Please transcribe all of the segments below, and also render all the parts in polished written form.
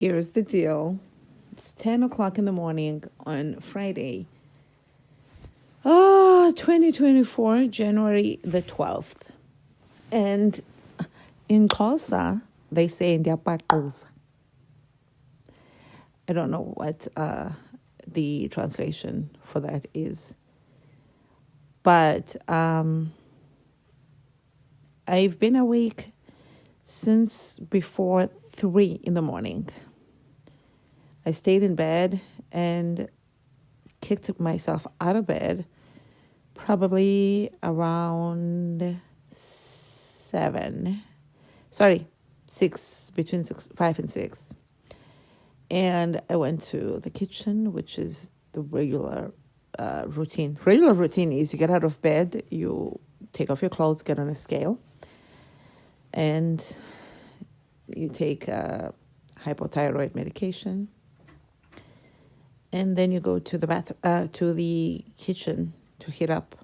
Here's the deal. It's 10 o'clock in the morning on Friday. 2024, January the 12th. And in Xhosa, they say Ndiapaqhuza. I don't know what the translation for that is. But I've been awake since before 3 in the morning. I stayed in bed and kicked myself out of bed probably around 6, between 5 and 6. And I went to the kitchen, which is the regular routine. Regular routine is you get out of bed, you take off your clothes, get on a scale, and you take hypothyroid medication. And then you go to the kitchen to heat up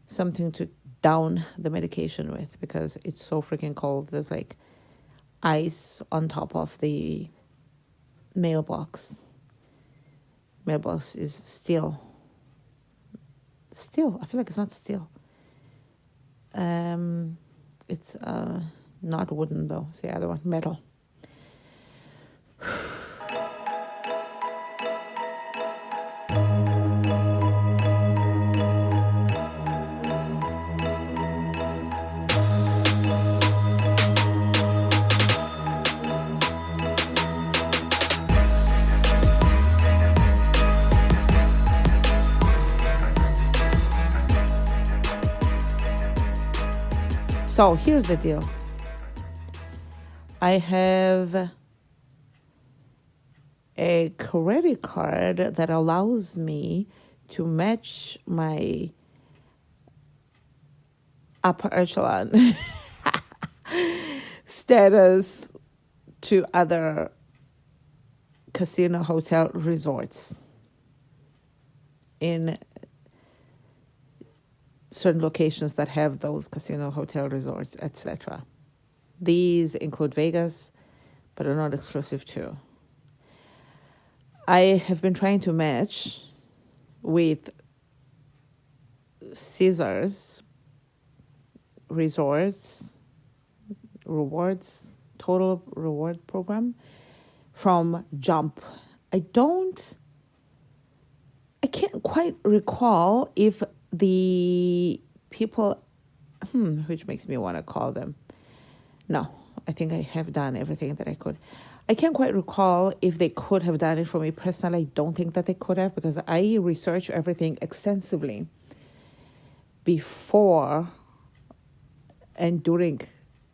something to down the medication with because it's so freaking cold. There's like ice on top of the mailbox. Mailbox is steel. Steel. I feel like it's not steel. It's not wooden though. It's the other one, metal. So here's the deal. I have a credit card that allows me to match my upper echelon status to other casino hotel resorts in certain locations that have those casino hotel resorts, etc. These include Vegas, but are not exclusive to. I have been trying to match with Caesars Resorts Rewards, Total Reward Program from Jump. I can't quite recall if the people, which makes me want to call them. No, I think I have done everything that I could. I can't quite recall if they could have done it for me personally. I don't think that they could have because I researched everything extensively before and during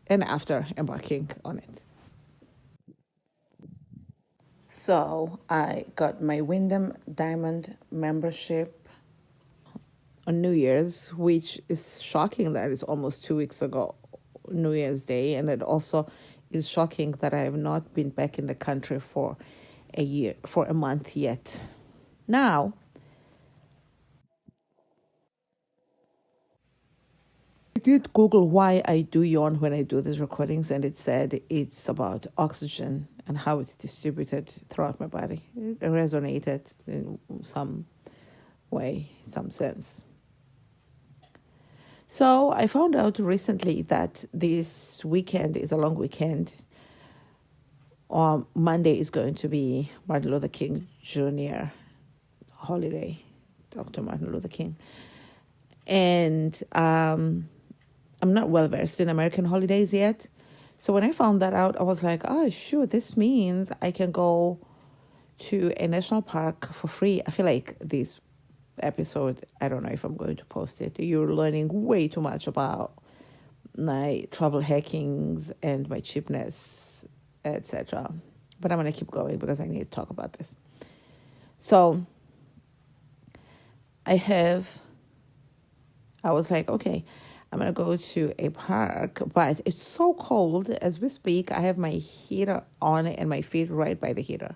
and after embarking on it. So I got my Wyndham Diamond membership on New Year's, which is shocking that it's almost 2 weeks ago, New Year's Day. And it also is shocking that I have not been back in the country for a month yet. Now, I did Google why I do yawn when I do these recordings, and it said it's about oxygen and how it's distributed throughout my body. It resonated in some way, some sense. So I found out recently that this weekend is a long weekend. Monday is going to be Martin Luther King Jr. holiday, Dr. Martin Luther King. And I'm not well versed in American holidays yet. So when I found that out, I was like, oh, shoot, this means I can go to a national park for free. I feel like this episode, I don't know if I'm going to post it. You're learning way too much about my travel hackings and my cheapness, etc. But I'm going to keep going because I need to talk about this. So I was like, okay, I'm going to go to a park, but it's so cold as we speak. I have my heater on and my feet right by the heater.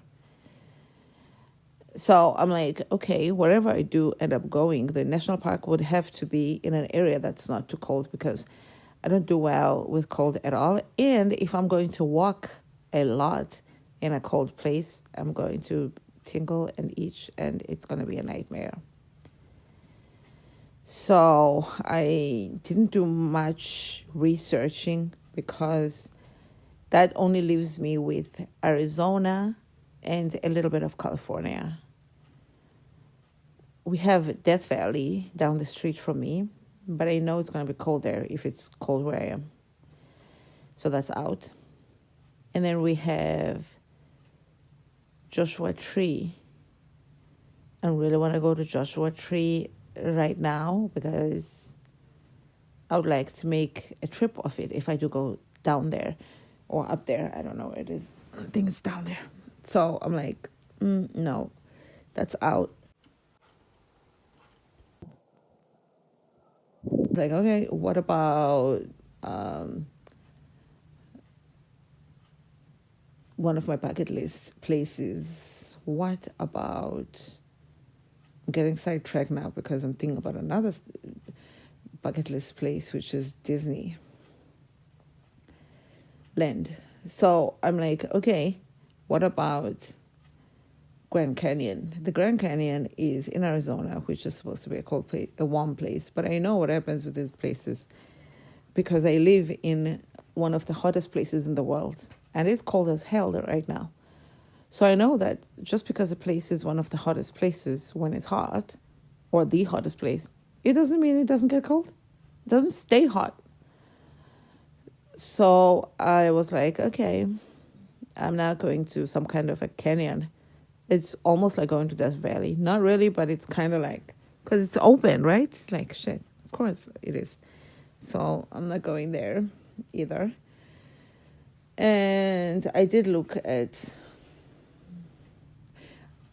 So I'm like, okay, wherever I do end up going, the national park would have to be in an area that's not too cold because I don't do well with cold at all. And if I'm going to walk a lot in a cold place, I'm going to tingle and itch, and it's going to be a nightmare. So I didn't do much researching because that only leaves me with Arizona and a little bit of California. We have Death Valley down the street from me, but I know it's going to be cold there if it's cold where I am. So that's out. And then we have Joshua Tree. I really want to go to Joshua Tree right now because I would like to make a trip of it if I do go down there or up there. I don't know where it is. I think it's down there. So I'm like, no, that's out. Like, okay, what about one of my bucket list places? What about, I'm getting sidetracked now because I'm thinking about another bucket list place, which is Disney Land. So I'm like, okay, what about Grand Canyon? The Grand Canyon is in Arizona, which is supposed to be a cold place, a warm place. But I know what happens with these places because I live in one of the hottest places in the world, and it's cold as hell right now. So I know that just because a place is one of the hottest places when it's hot, or the hottest place, it doesn't mean it doesn't get cold. It doesn't stay hot. So I was like, okay, I'm not going to some kind of a canyon. It's almost like going to Death Valley. Not really, but it's kind of like, because it's open, right? Like, shit, of course it is. So I'm not going there either. And I did look at,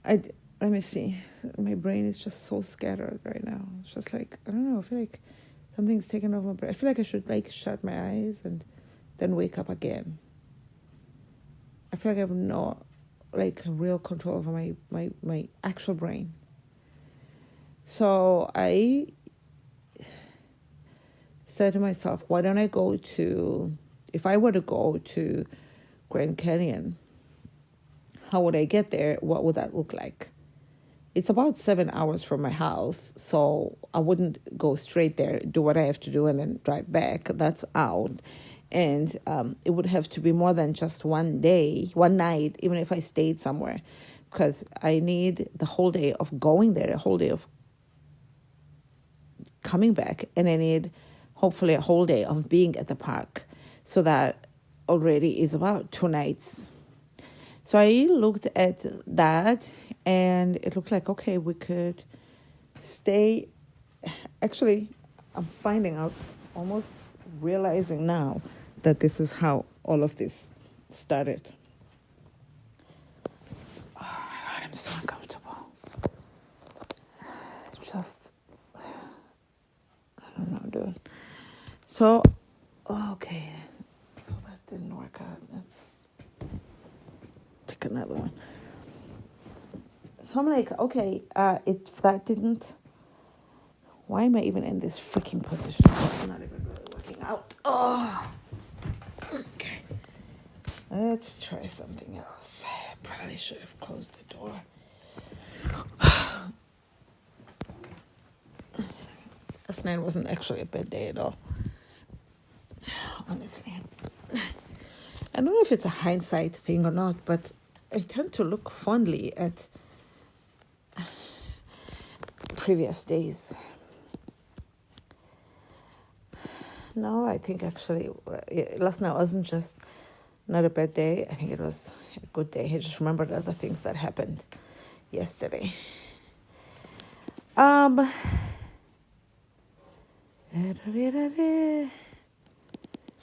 let me see. My brain is just so scattered right now. It's just like, I don't know, I feel like something's taken over my brain. I feel like I should like shut my eyes and then wake up again. I feel like I have no like real control over my actual brain. So I said to myself, why don't I go to, if I were to go to Grand Canyon, how would I get there? What would that look like? It's about 7 hours from my house, so I wouldn't go straight there, do what I have to do, and then drive back. That's out. And it would have to be more than just one night, even if I stayed somewhere, because I need the whole day of going there, a whole day of coming back, and I need hopefully a whole day of being at the park. So that already is about 2 nights. So I looked at that, and it looked like, okay, we could stay. Actually, I'm finding out, almost realizing now, that this is how all of this started. Oh my God, I'm so uncomfortable. Just, I don't know, dude. So, okay. So that didn't work out. Let's take another one. So I'm like, okay, if that didn't, why am I even in this freaking position? It's not even really working out. Oh, okay. Let's try something else. I probably should have closed the door. Last night wasn't actually a bad day at all. Honestly. I don't know if it's a hindsight thing or not, but I tend to look fondly at previous days. No, I think actually last night wasn't just not a bad day. I think it was a good day. I just remembered other things that happened yesterday.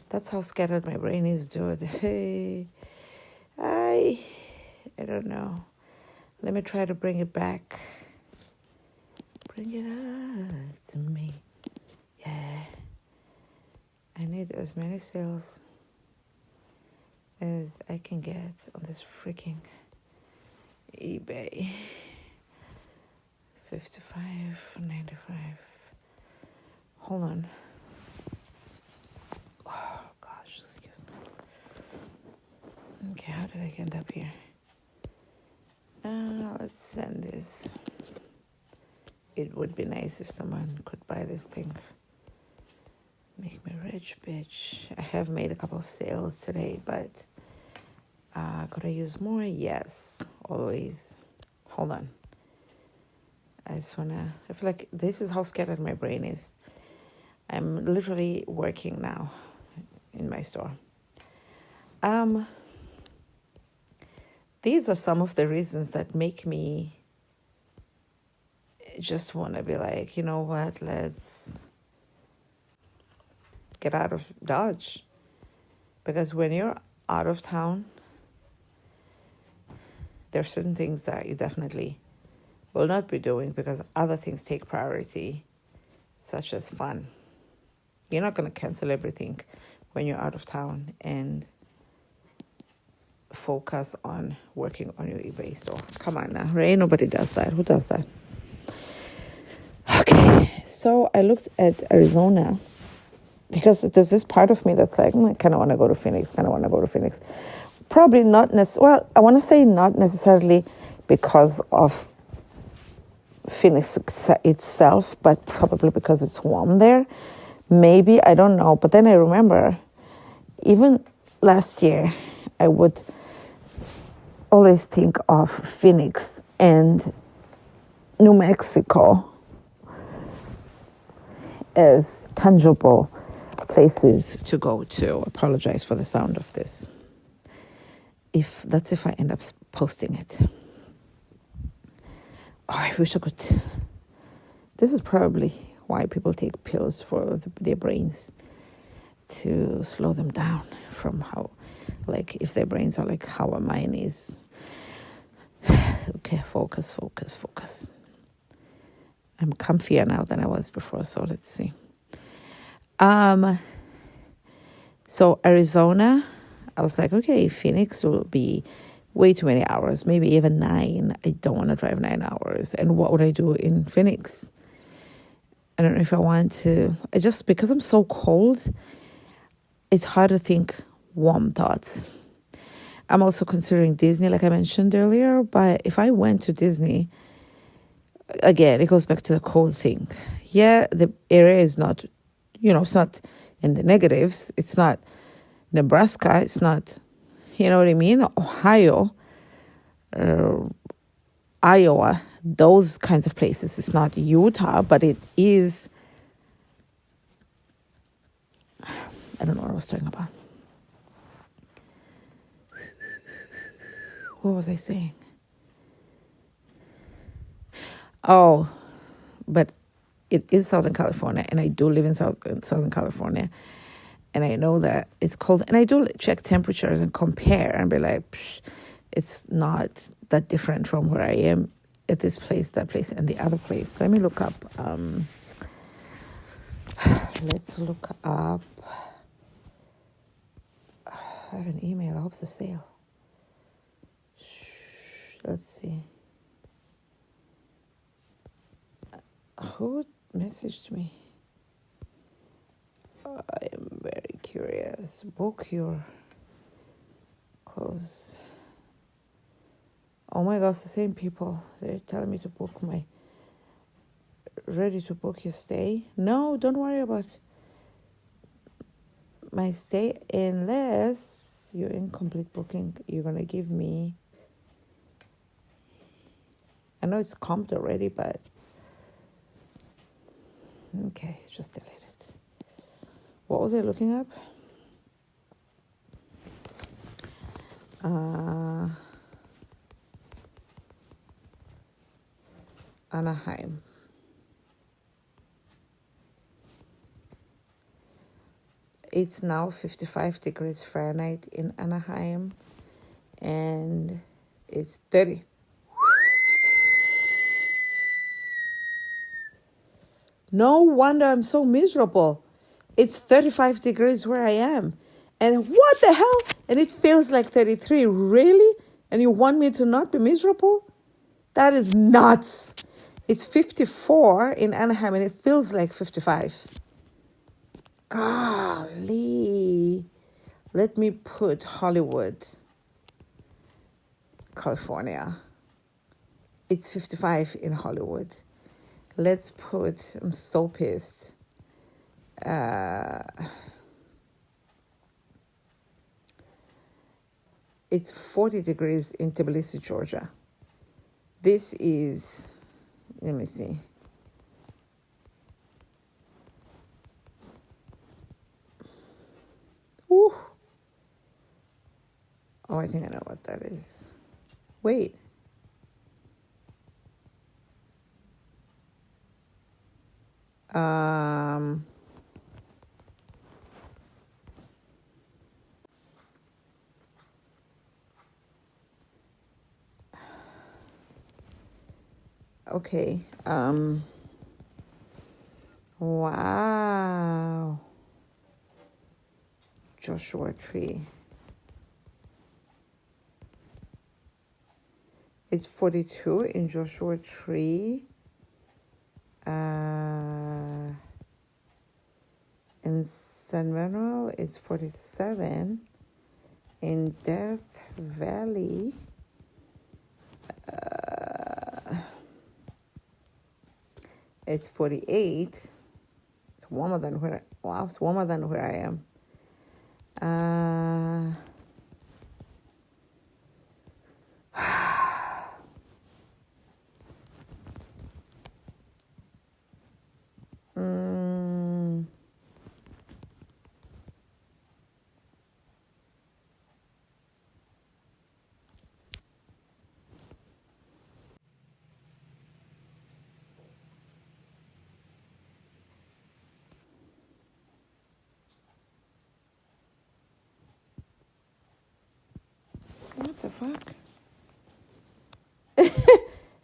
That's how scattered my brain is, dude. Hey, I don't know. Let me try to bring it back. Bring it up to me. Yeah. I need as many sales as I can get on this freaking eBay. 55.95. Hold on. Oh gosh, excuse me. Okay, how did I end up here? Let's send this. It would be nice if someone could buy this thing. Make me rich, bitch. I have made a couple of sales today, but could I use more? Yes, always. Hold on. I feel like this is how scattered my brain is. I'm literally working now in my store. These are some of the reasons that make me just want to be like, you know what, let's get out of Dodge. Because when you're out of town, there are certain things that you definitely will not be doing because other things take priority, such as fun. You're not going to cancel everything when you're out of town and focus on working on your eBay store. Come on now, right? Nobody does that. Who does that? Okay, so I looked at Arizona because there's this part of me that's like, I kind of want to go to Phoenix, Probably not necessarily, I want to say not necessarily because of Phoenix itself, but probably because it's warm there. Maybe, I don't know. But then I remember, even last year, I would always think of Phoenix and New Mexico as tangible places to go to. Apologize for the sound of this. If I end up posting it. Oh, I wish I could. This is probably why people take pills for their brains, to slow them down from how, like, if their brains are like how mine is. Okay, focus. I'm comfier now than I was before, so let's see. So Arizona, I was like, okay, Phoenix will be way too many hours, maybe even 9. I don't want to drive 9 hours. And what would I do in Phoenix? I don't know if I want to. Because I'm so cold, it's hard to think warm thoughts. I'm also considering Disney, like I mentioned earlier. But if I went to Disney, again, it goes back to the cold thing. Yeah, the area is not, it's not in the negatives. It's not Nebraska. It's not, you know what I mean? Ohio, Iowa, those kinds of places. It's not Utah, but it is. I don't know what I was talking about. What was I saying? Oh, but it is Southern California, and I do live in Southern California, and I know that it's cold, and I do check temperatures and compare and be like, it's not that different from where I am at this place, that place, and the other place. Let me look up. Let's look up. I have an email. I hope it's a sale. Let's see. Who messaged me? I am very curious. Book your clothes. Oh my gosh, the same people. They're telling me to book ready to book your stay. No, don't worry about my stay unless you're incomplete booking. You're going to give me, I know it's comped already, but okay, just delete it. What was I looking up? Anaheim. It's now 55 degrees Fahrenheit in Anaheim, and it's 30. No wonder I'm so miserable. It's 35 degrees where I am. And what the hell? And it feels like 33. Really? And you want me to not be miserable? That is nuts. It's 54 in Anaheim, and it feels like 55. Golly. Let me put Hollywood. California. It's 55 in Hollywood. Let's put, I'm so pissed. It's 40 degrees in Tbilisi, Georgia. This is, let me see. Ooh. Oh, I think I know what that is. Wait. Okay. Wow. Joshua Tree. It's 42 in Joshua Tree. In San Manuel, it's 47. In Death Valley, it's 48. It's warmer than where it's warmer than where I am. What the fuck?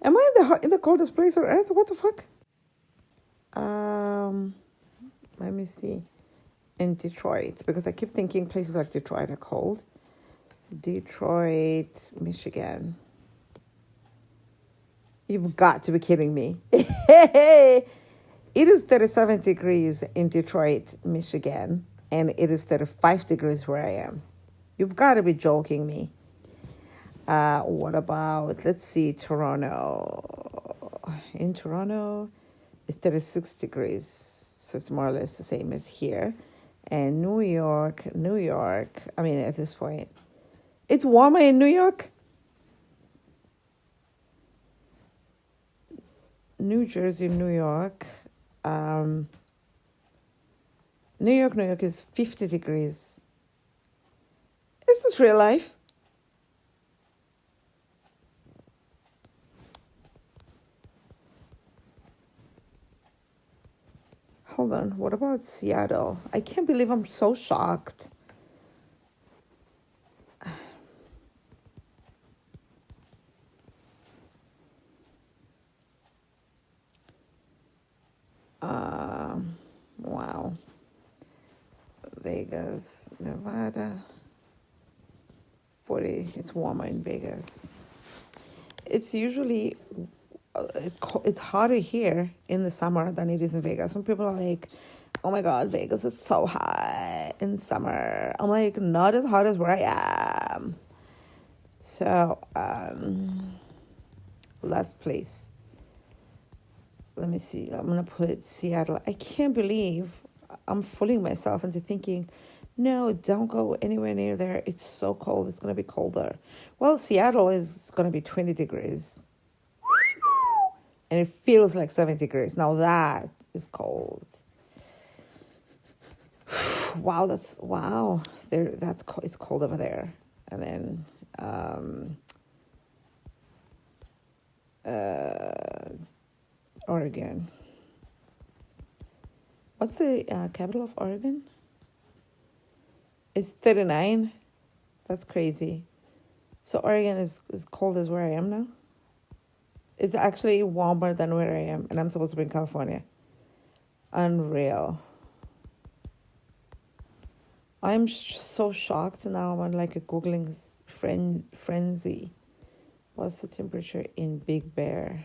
Am I in the coldest place on earth? What the fuck? Let me see. In Detroit, because I keep thinking places like Detroit are cold. Detroit, Michigan. You've got to be kidding me. It is 37 degrees in Detroit, Michigan, and it is 35 degrees where I am. You've got to be joking me. What about, let's see, Toronto. In Toronto, it's 36 degrees. So it's more or less the same as here. And New York, I mean, at this point, it's warmer in New York. New Jersey, New York. New York is 50 degrees. Is this real life? Hold on, what about Seattle? I can't believe I'm so shocked. Wow. Vegas, Nevada. 40, it's warmer in Vegas. It's usually, it's hotter here in the summer than it is in Vegas. Some people are like, oh my God, Vegas is so hot in summer. I'm like, not as hot as where I am. So, last place. Let me see. I'm going to put Seattle. I can't believe I'm fooling myself into thinking, no, don't go anywhere near there. It's so cold. It's going to be colder. Well, Seattle is going to be 20 degrees. And it feels like 7 degrees. Now that is cold. Wow, it's cold over there. And then Oregon. What's the capital of Oregon? It's 39. That's crazy. So Oregon is cold as where I am now. It's actually warmer than where I am, and I'm supposed to be in California. Unreal. I'm so shocked now. I'm on like a Googling frenzy. What's the temperature in Big Bear?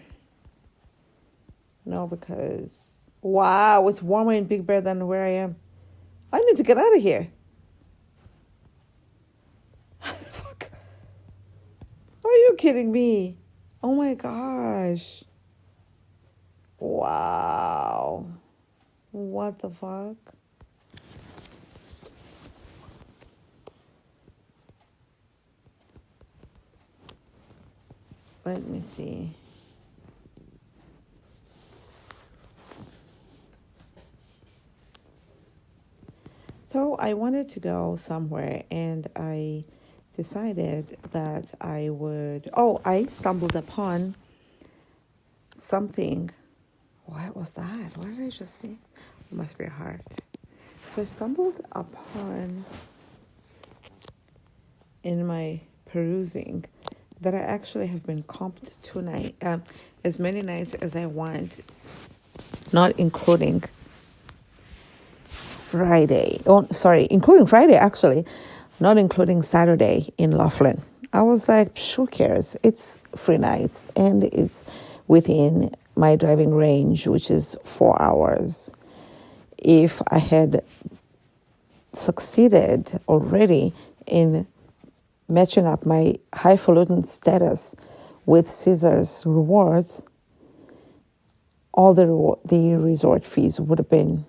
No, because, wow, it's warmer in Big Bear than where I am. I need to get out of here. Fuck. Are you kidding? kidding me? Oh my gosh. Wow. What the fuck? Let me see. So I wanted to go somewhere, and I decided that I would. Oh, I stumbled upon something. What was that? What did I just see? It must be a heart. So I stumbled upon in my perusing that I actually have been comped tonight, as many nights as I want, not including Friday. Oh, sorry, including Friday, actually, not including Saturday in Laughlin. I was like, who cares? It's free nights, and it's within my driving range, which is 4 hours. If I had succeeded already in matching up my highfalutin status with Caesar's rewards, all the resort fees would have been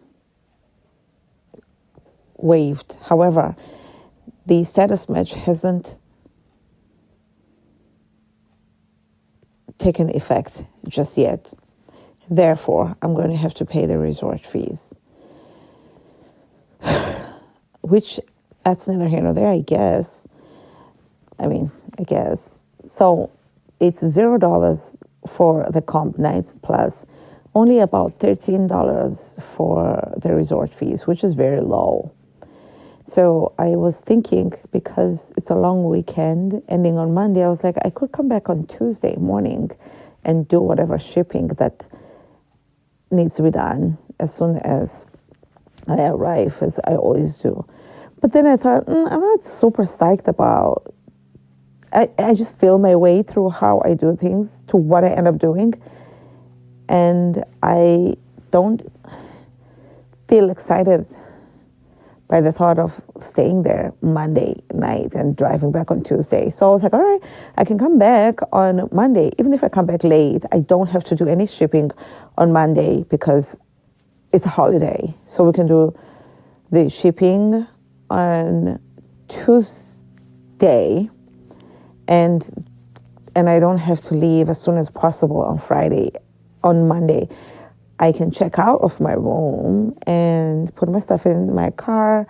waived. However, the status match hasn't taken effect just yet. Therefore, I'm going to have to pay the resort fees. Which, that's neither here nor there, I guess. I guess. So, it's $0 for the comp nights, plus only about $13 for the resort fees, which is very low. So I was thinking, because it's a long weekend ending on Monday, I was like, I could come back on Tuesday morning and do whatever shipping that needs to be done as soon as I arrive, as I always do. But then I thought, I'm not super psyched about. I just feel my way through how I do things to what I end up doing. And I don't feel excited by the thought of staying there Monday night and driving back on Tuesday. So I was like, all right, I can come back on Monday. Even if I come back late, I don't have to do any shipping on Monday because it's a holiday. So we can do the shipping on Tuesday, and I don't have to leave as soon as possible on Friday. On Monday, I can check out of my room and put my stuff in my car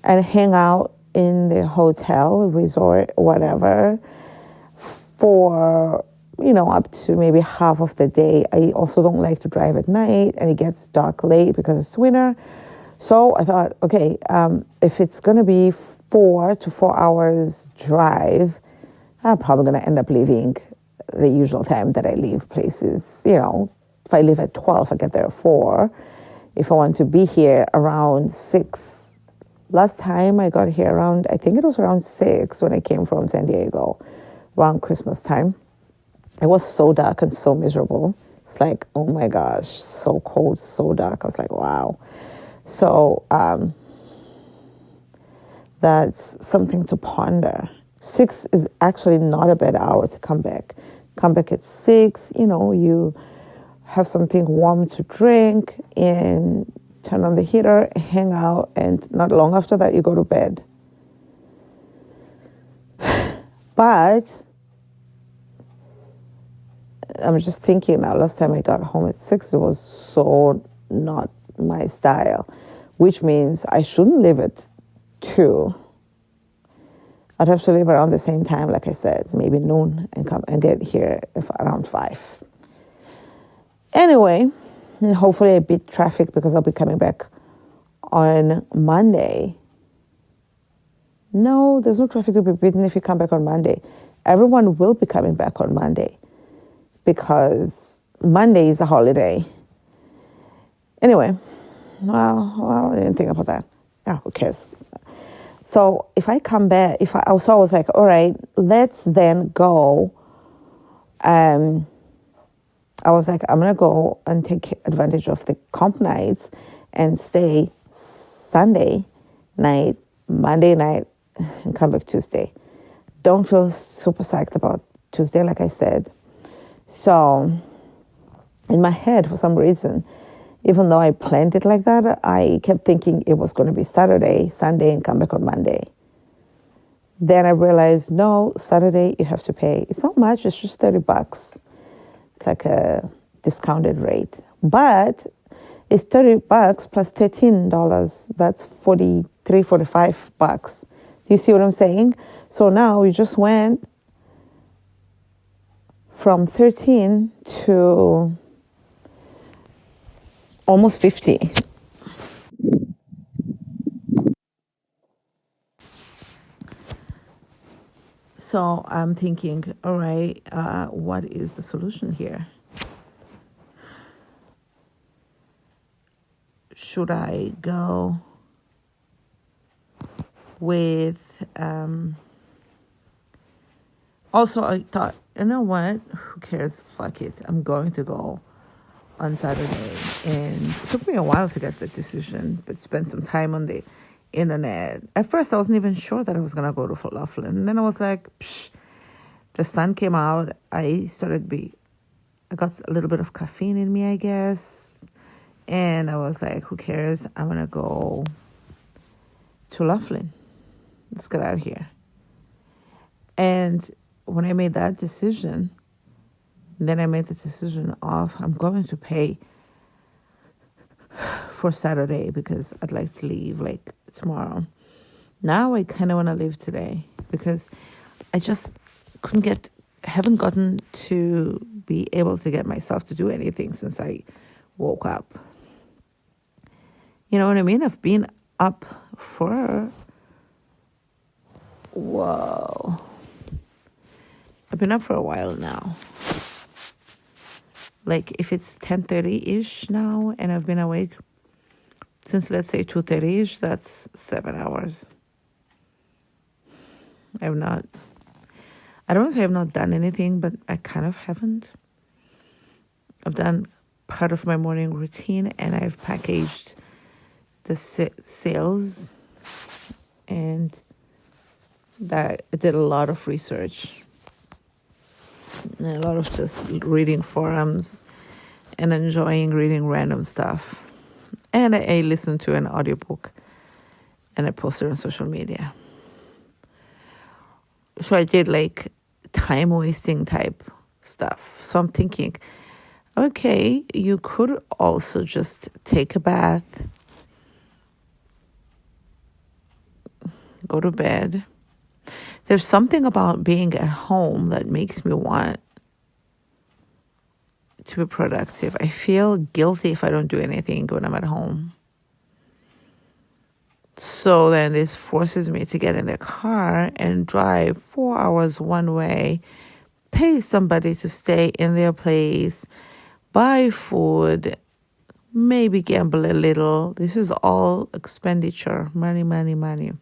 and hang out in the hotel, resort, whatever, for, up to maybe half of the day. I also don't like to drive at night, and it gets dark late because it's winter. So I thought, okay, if it's going to be 4 to 4 hours drive, I'm probably going to end up leaving the usual time that I leave places. If I leave at 12, I get there at 4. If I want to be here around 6. Last time I got here I think it was around 6 when I came from San Diego, around Christmas time. It was so dark and so miserable. It's like, oh my gosh, so cold, so dark. I was like, wow. So that's something to ponder. 6 is actually not a bad hour to come back. Come back at 6, you have something warm to drink and turn on the heater, hang out, and not long after that, you go to bed. But I'm just thinking now, last time I got home at 6, it was so not my style, which means I shouldn't leave at 2. I'd have to leave around the same time, like I said, maybe noon, and come and get here around 5. Anyway, hopefully I beat traffic because I'll be coming back on Monday. No, there's no traffic to be beaten if you come back on Monday. Everyone will be coming back on Monday because Monday is a holiday. Anyway, well, I didn't think about that. Yeah, who cares? So if I come back, I was like, all right, let's then go. I was like, I'm going to go and take advantage of the comp nights and stay Sunday night, Monday night, and come back Tuesday. Don't feel super psyched about Tuesday, like I said. So in my head, for some reason, even though I planned it like that, I kept thinking it was going to be Saturday, Sunday, and come back on Monday. Then I realized, no, Saturday you have to pay. It's not much, it's just $30. It's like a discounted rate. But it's $30 plus $13. That's $43, $45. Do you see what I'm saying? So now we just went from 13 to almost 50. So I'm thinking, all right, what is the solution here? Should I go with... Also, I thought, you know what? Who cares? Fuck it. I'm going to go on Saturday. And it took me a while to get the decision, but spent some time on the internet. At first, I wasn't even sure that I was going to go to Laughlin. And then I was like, psh, the sun came out. I got a little bit of caffeine in me, I guess. And I was like, who cares? I'm going to go to Laughlin. Let's get out of here. And when I made that decision, then I made the decision of I'm going to pay for Saturday because I'd like to leave like tomorrow. Now I kind of want to leave today because I just haven't gotten to be able to get myself to do anything since I woke up. You know what I mean? I've been up for... Whoa. I've been up for a while now. Like if it's 10:30-ish now and I've been awake since, let's say, 2:30-ish, that's 7 hours. I don't want to say I've not done anything, but I kind of haven't. I've done part of my morning routine and I've packaged the sales, and that I did a lot of research and a lot of just reading forums and enjoying reading random stuff. And I listened to an audiobook and I posted on social media. So I did like time wasting type stuff. So I'm thinking, okay, you could also just take a bath, go to bed. There's something about being at home that makes me want to be productive. I feel guilty if I don't do anything when I'm at home. So then this forces me to get in the car and drive 4 hours one way, pay somebody to stay in their place, buy food, maybe gamble a little. This is all expenditure, money, money, money.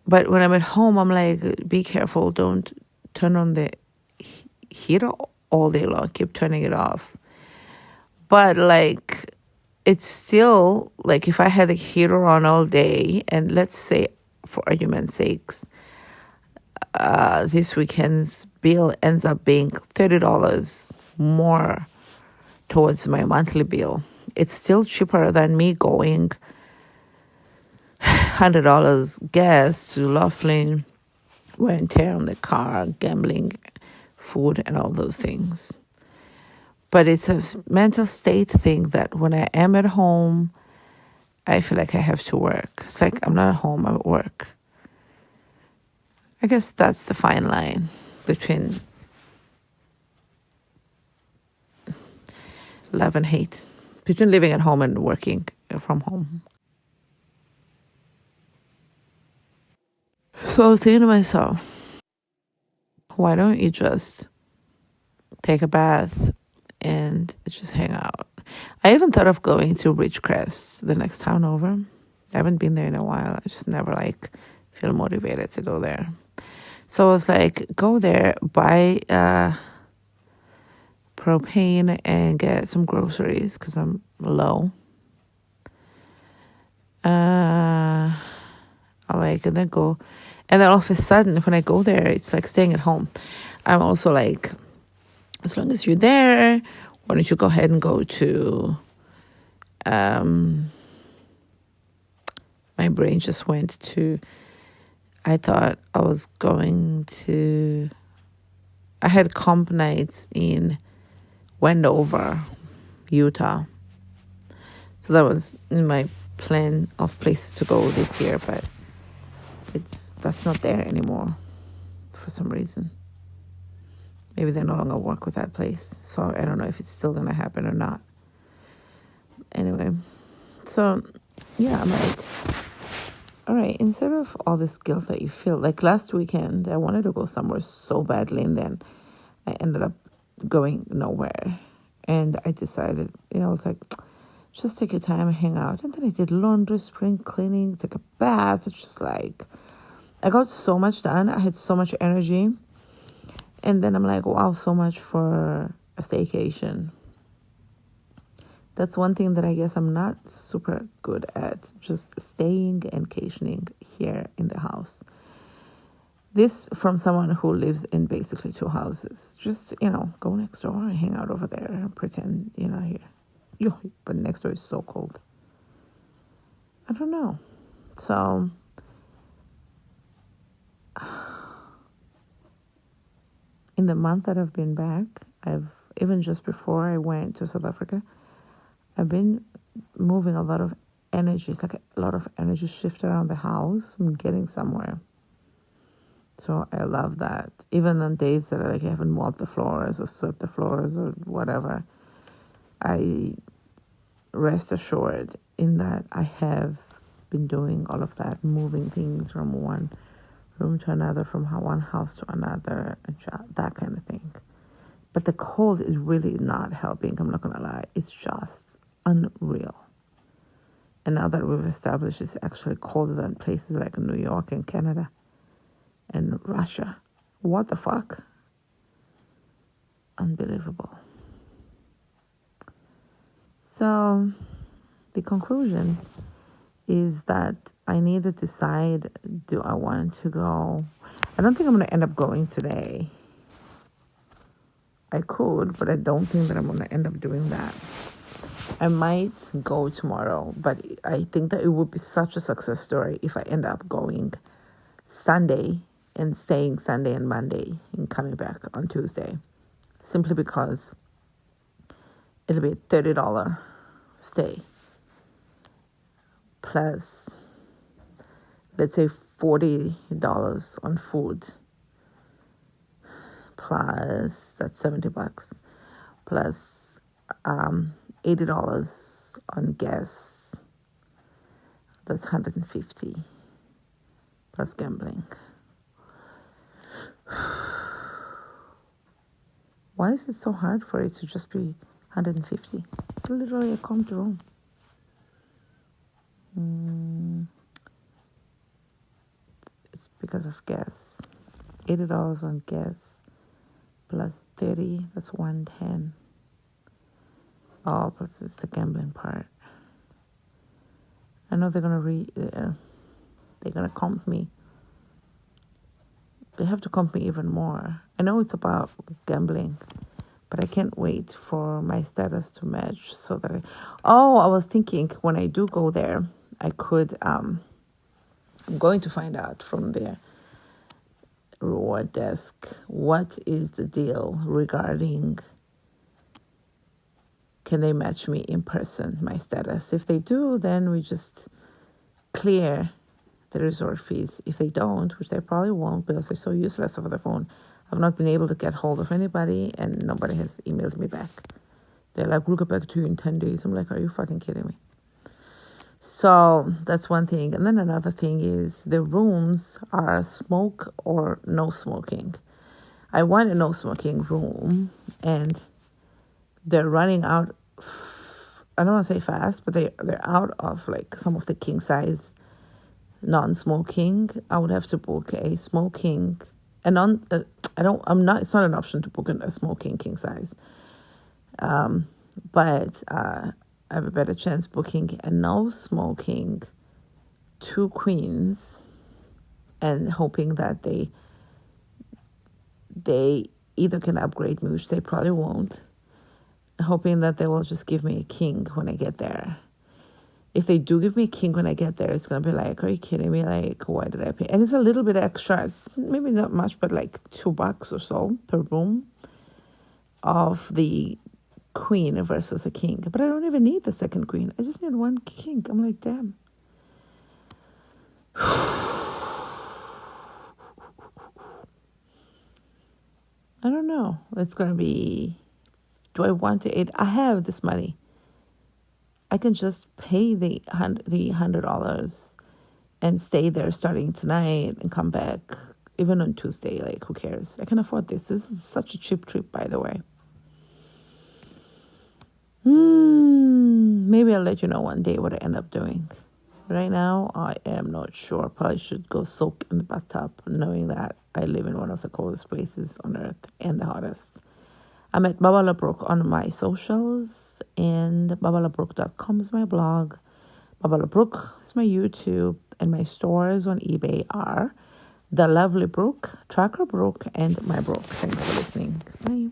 But when I'm at home, I'm like, be careful. Don't turn on the heater all day long. Keep turning it off. But like, it's still like if I had the heater on all day, and let's say, for argument's sakes, this weekend's bill ends up being $30 more towards my monthly bill. It's still cheaper than me going $100 gas to Laughlin, wear and tear on the car, gambling, food, and all those things. But it's a mental state thing that when I am at home, I feel like I have to work. It's like I'm not at home, I'm at work. I guess that's the fine line between love and hate, between living at home and working from home. So I was thinking to myself, why don't you just take a bath and just hang out? I even thought of going to Ridgecrest, the next town over. I haven't been there in a while. I just never feel motivated to go there. So I was like, go there, buy propane and get some groceries because I'm low. And then go. And then all of a sudden, when I go there, it's like staying at home. I'm also like, as long as you're there, why don't you go ahead and go to, my brain just went to, I thought I was going to, I had comp nights in Wendover, Utah. So that was in my plan of places to go this year, but that's not there anymore for some reason. Maybe they no longer work with that place. So I don't know if it's still going to happen or not. Anyway, so yeah, I'm like, all right, instead of all this guilt that you feel, like last weekend, I wanted to go somewhere so badly, and then I ended up going nowhere. And I decided, I was like, just take your time and hang out. And then I did laundry, spring cleaning, took a bath. It's just like, I got so much done. I had so much energy. And then I'm like, wow, so much for a staycation. That's one thing that I guess I'm not super good at, just staying and vacationing here in the house. This from someone who lives in basically 2 houses. Just, go next door and hang out over there and pretend you're not here. But next door is so cold. I don't know. So, in the month that I've been back, even just before I went to South Africa, I've been moving a lot of energy. It's like a lot of energy shift around the house. I'm getting somewhere. So I love that. Even on days that I haven't mopped the floors or swept the floors or whatever, I rest assured in that I have been doing all of that, moving things from one room to another, from one house to another, and that kind of thing. But the cold is really not helping. I'm not going to lie. It's just unreal. And now that we've established it's actually colder than places like New York and Canada and Russia. What the fuck? Unbelievable. So the conclusion is that I need to decide, do I want to go? I don't think I'm going to end up going today. I could, but I don't think that I'm going to end up doing that. I might go tomorrow, but I think that it would be such a success story if I end up going Sunday and staying Sunday and Monday and coming back on Tuesday. Simply because it'll be a $30 stay. Plus, let's say $40 on food. Plus, that's $70. Plus, $80 on gas. That's $150. Plus gambling. Why is it so hard for it to just be $150? It's literally a comped room. It's because of gas. $80 on gas plus 30, that's 110. Oh, but it's the gambling part. I know they're gonna comp me. They have to comp me even more. I know it's about gambling, but I can't wait for my status to match so that I was thinking when I do go there, I could, I'm going to find out from their reward desk what is the deal regarding, can they match me in person, my status? If they do, then we just clear the resort fees. If they don't, which they probably won't because they're so useless over the phone, I've not been able to get hold of anybody and nobody has emailed me back. They're like, we'll get back to you in 10 days. I'm like, are you fucking kidding me? So that's one thing. And then another thing is the rooms are smoke or no smoking. I want a no smoking room and they're running out. I don't want to say fast, but they're out of like some of the king size non-smoking. I would have to book a smoking and it's not an option to book a smoking king size. But I have a better chance booking a no smoking 2 queens and hoping that they either can upgrade me, which they probably won't, hoping that they will just give me a king when I get there. If they do give me a king when I get there, it's going to be like, are you kidding me? Like, why did I pay? And it's a little bit extra. It's maybe not much, but like $2 or so per room of the queen versus a king. But I don't even need the second queen. I just need one king. I'm like, damn. I don't know. It's going to be, do I want to, I have this money. I can just pay the $100 and stay there starting tonight and come back even on Tuesday. Like, who cares? I can afford this. This is such a cheap trip, by the way. Maybe I'll let you know one day what I end up doing. Right now, I am not sure. Probably should go soak in the bathtub, knowing that I live in one of the coldest places on earth and the hottest. I'm at Baba LaBrook on my socials, and babalabrook.com is my blog. Baba LaBrook is my YouTube, and my stores on eBay are The Lovely Brook, Tracker Brook, and My Brook. Thanks for listening. Bye.